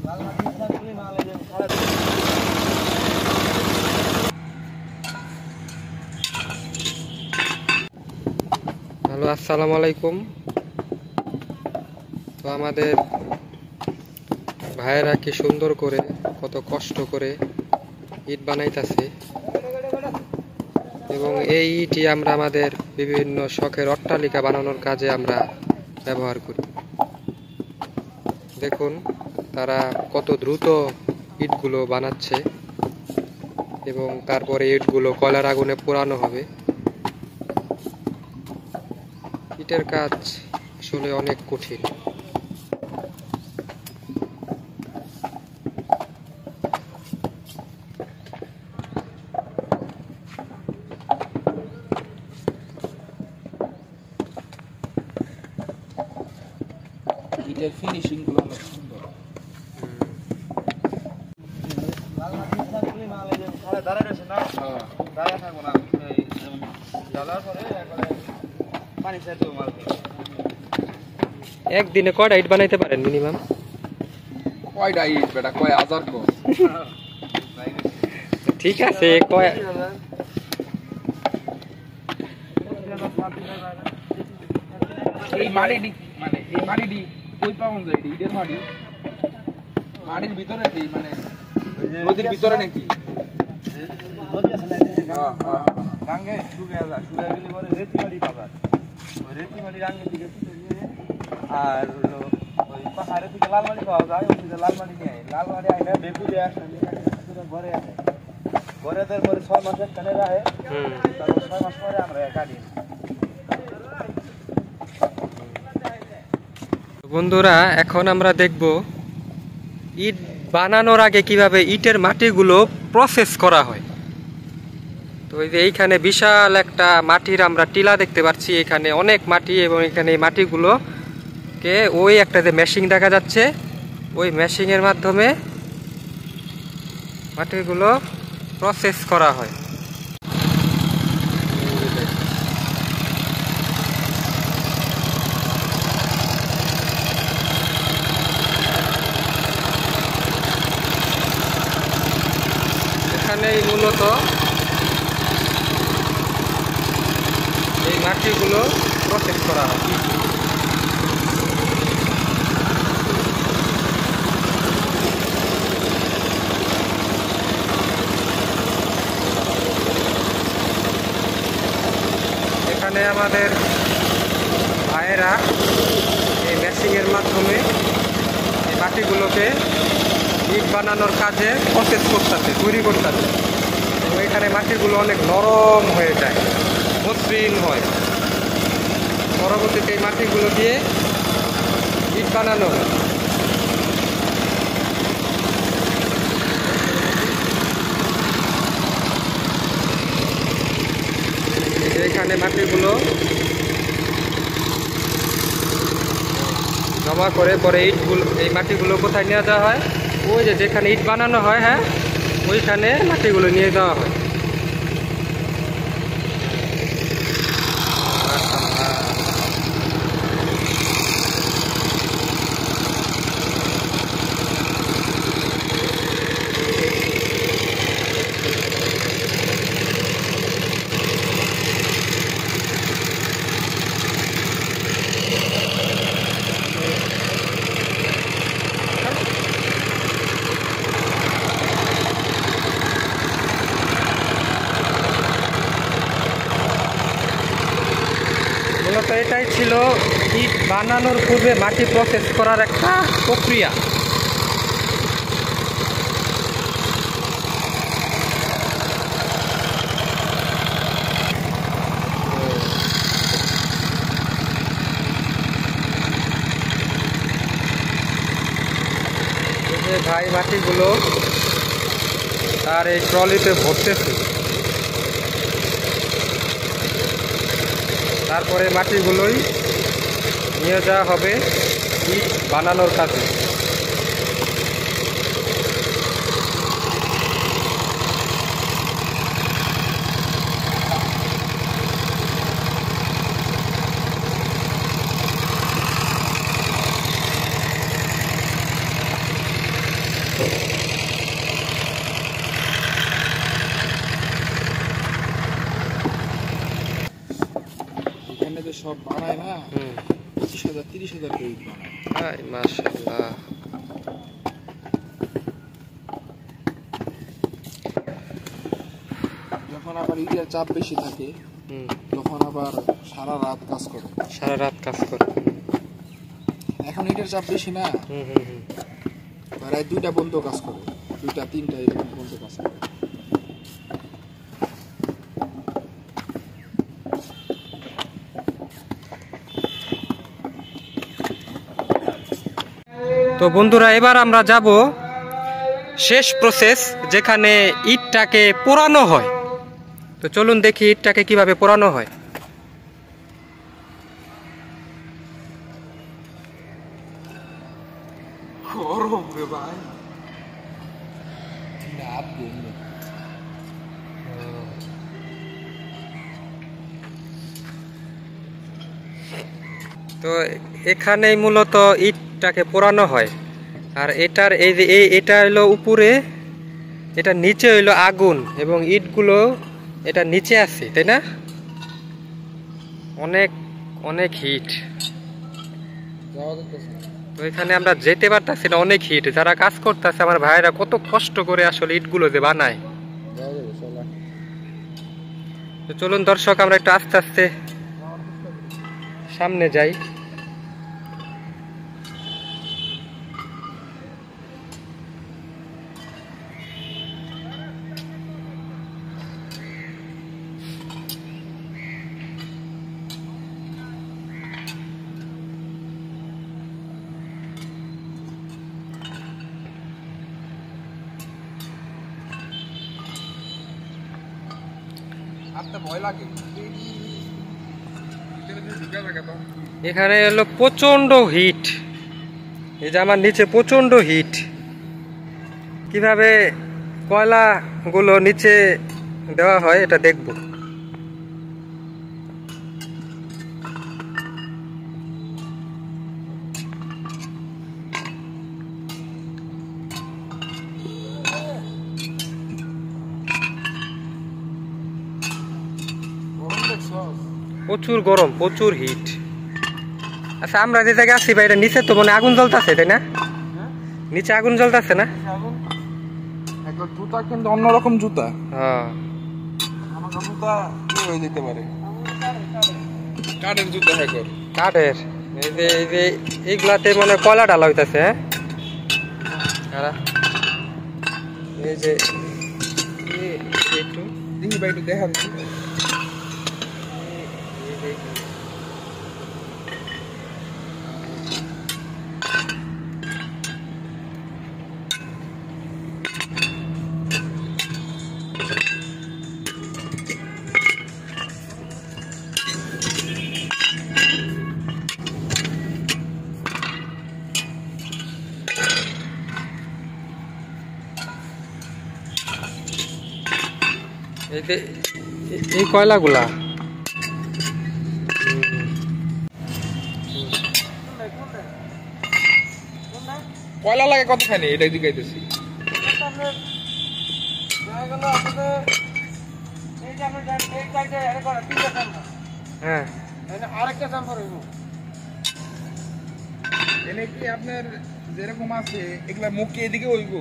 Hello, আসসালামু আলাইকুম। তো আমাদের ভাইয়েরা কি সুন্দর করে কত কষ্ট করে ইট বানাইতেছে, এবং এই ইটই আমরা আমাদের বিভিন্ন শখের অট্টালিকা বানানোর কাজে আমরা ব্যবহার করি। দেখুন তারা কত দ্রুত ইটগুলো বানাচ্ছে, এবং তারপরে ইটগুলো কয়লার আগুনে পোড়ানো হবে। ইটের কাজ আসলে অনেক কঠিন। ইটের ফিনিশিং গুলো অনেক সুন্দর। একদিনে কয়টা ইট বানাইতে পারেন মিনিমাম? কয়টা ইট বেটা, কয় হাজার কো। ঠিক আছে, কয় এই মাটিটি মানে এই মাটিটি কই পাওয়া যায়? ইটের মাটি মাটির ভিতরে কি মানে নদীর ভিতরে নাকি? গাঙ্গে শুকিয়ে গেলে পরে রেতি মাটি পাবা। ওই রেতি মাটি গাঙ্গের দিকে তুলে নিয়ে আর ওই পাহাড়ের দিকে লাল মাটি পাওয়া যায়, ওই দিকে লাল মাটি নিয়ে লাল মাটি আইনে বেকু দিয়ে আসে ঘরে আসে। ঘরে দেওয়ার পরে 6 মাস একখানে রাখে, তারপর 6 মাস পরে আমরা কাটি। বন্ধুরা, এখন আমরা দেখব ইট বানানোর আগে কিভাবে ইটের মাটিগুলো প্রসেস করা হয়। তো এই যে এইখানে বিশাল একটা মাটির আমরা টিলা দেখতে পাচ্ছি, এখানে অনেক মাটি, এবং এখানে এই মাটিগুলোকে ওই একটা যে মেশিন দেখা যাচ্ছে, ওই মেশিনের মাধ্যমে মাটিগুলো প্রসেস করা হয়। এখানেই মূলত এই মাটিগুলো প্রসেস করা হয়। এখানে আমাদের ভাইয়েরা এই মেশিনের মাধ্যমে এই মাটিগুলোকে ইট বানানোর কাজে প্রসেস করতেছে, তৈরি করতেছে, এবং এখানে মাটিগুলো অনেক নরম হয়ে যায়, মসৃণ হয়। পরবর্তীতে এই মাটিগুলো দিয়ে ইট বানানো হয়। এখানে মাটিগুলো জমা করে পরে ইটগুলো, এই মাটিগুলো কোথায় নিয়ে যাওয়া হয়? ওই যে যেখানে ইট বানানো হয়, হ্যাঁ, ওইখানে মাটিগুলো নিয়ে যাওয়া হয়। মূলত এটাই ছিল ইট বানানোর পূর্বে মাটি প্রসেস করার একটা প্রক্রিয়া। এই যে ভাই মাটিগুলো তার এই ট্রলিতে ভরতেছে, তারপরে মাটিগুলোই নিয়ে যাওয়া হবে ইট বানানোর কাজে। এখানে তো সব বানায় না, 25,000 30,000 করে ইট বানায়। মাশাআল্লাহ। যখন আবার ইটের চাপ বেশি থাকে তখন আবার সারা রাত কাজ করে। সারা রাত কাজ করে। এখন ইটের চাপ বেশি না, প্রায় 2টা পর্যন্ত কাজ করে, 2টা 3টা এরকম পর্যন্ত কাজ করে। তো বন্ধুরা, এবার আমরা যাব শেষ প্রসেস, যেখানে ইটটাকে পোড়ানো হয়। তো চলুন দেখি ইটটাকে কিভাবে পোড়ানো হয়। গরম রে ভাই, রাত গরম। তো এখানেই মূলত ইটটাকে পোড়ানো হয়। আর এটার এই যে এটা হইলো উপরে, এটা নিচে হইলো আগুন, এবং ইটগুলো এটা নিচে আছে, তাই না? অনেক অনেক হিট। তো এখানে আমরা যেতে পারতাছি না, অনেক হিট। যারা কাজ করতেছে আমার ভাইরা কত কষ্ট করে আসলে ইটগুলো যে বানায়। তো চলুন দর্শক, আমরা একটু আস্তে আস্তে সামনে যাই। আপনার ভয় লাগে? এখানে হলো প্রচন্ড হিট। এই যে আমার নিচে প্রচন্ড হিট। কিভাবে কয়লা গুলো নিচে দেওয়া হয় এটা দেখবো। প্রচুর গরম, প্রচুর হিট। আচ্ছা, আমরা যে জায়গায় আছি ভাই, এটা নিচে তো মনে আগুন জ্বলতেছে, তাই না? নিচে আগুন জ্বলতেছে না? একবার জুতা কিন্তু অন্যরকম জুতা। হ্যাঁ, আমাদের জুতা কি হয়ে যেতে পারে, কাঠের জুতা। হ্যাঁ, কাঠের। এই যে এইগুলাতে মনে কয়লা ডালা হইতাছে। হ্যাঁ, এই যে একটু দেখি ভাই, একটু দেখান। এই কয়লাগুলা কয়লা লাগে কতখানি, এটাই জিজ্ঞাইতেছি। হ্যাঁ, এনে কি আপনার যেরকম আছে এগুলা মুখ কি এদিকে হইব?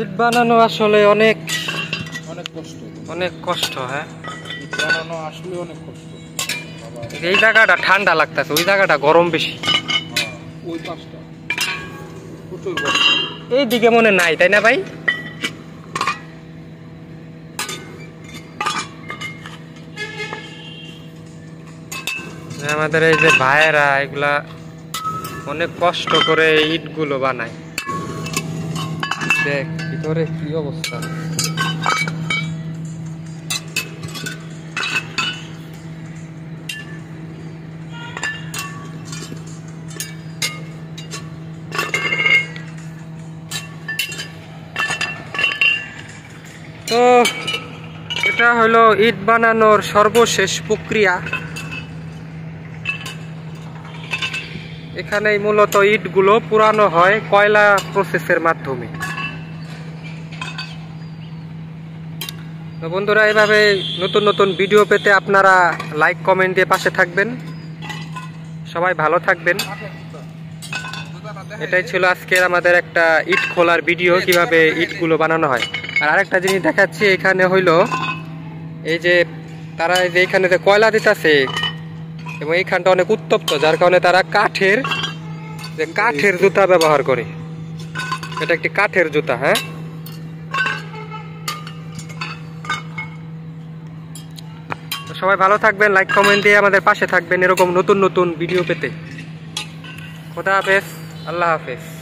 ইট বানানো আসলে অনেক অনেক কষ্ট, অনেক কষ্ট। হ্যাঁ, ইট বানানো আসলে অনেক কষ্ট। এই জায়গাটা ঠান্ডা লাগতেছে, ওই জায়গাটা গরম বেশি। ওই পাশটা প্রচুর কষ্ট। এই দিকে মনে নাই, তাই না ভাই? আমাদের এই যে ভাইয়েরা এগুলা অনেক কষ্ট করে ইটগুলো বানায়। দেখ ভিতরে কি অবস্থা। তো এটা হলো ইট বানানোর সর্বশেষ প্রক্রিয়া। এখানে মূলত ইটগুলো পুরানো হয় কয়লা প্রসেসের মাধ্যমে। তো বন্ধুরা, এভাবে নতুন নতুন ভিডিও পেতে আপনারা লাইক কমেন্ট দিয়ে পাশে থাকবেন। সবাই ভালো থাকবেন। এটাই ছিল আজকের আমাদের একটা ইট খোলার ভিডিও, কিভাবে ইটগুলো বানানো হয়। আর আরেকটা জিনিস দেখাচ্ছি, এখানে হইলো এই যে তারা এই যে এখানে যে কয়লা দিতেছে এবং এইখানটা অনেক উত্তপ্ত, যার কারণে তারা কাঠের জুতা ব্যবহার করে। এটা একটি কাঠের জুতা। হ্যাঁ, সবাই ভালো থাকবেন, লাইক কমেন্ট দিয়ে আমাদের পাশে থাকবেন এরকম নতুন নতুন ভিডিও পেতে। খোদা হাফেজ, আল্লাহ হাফেজ।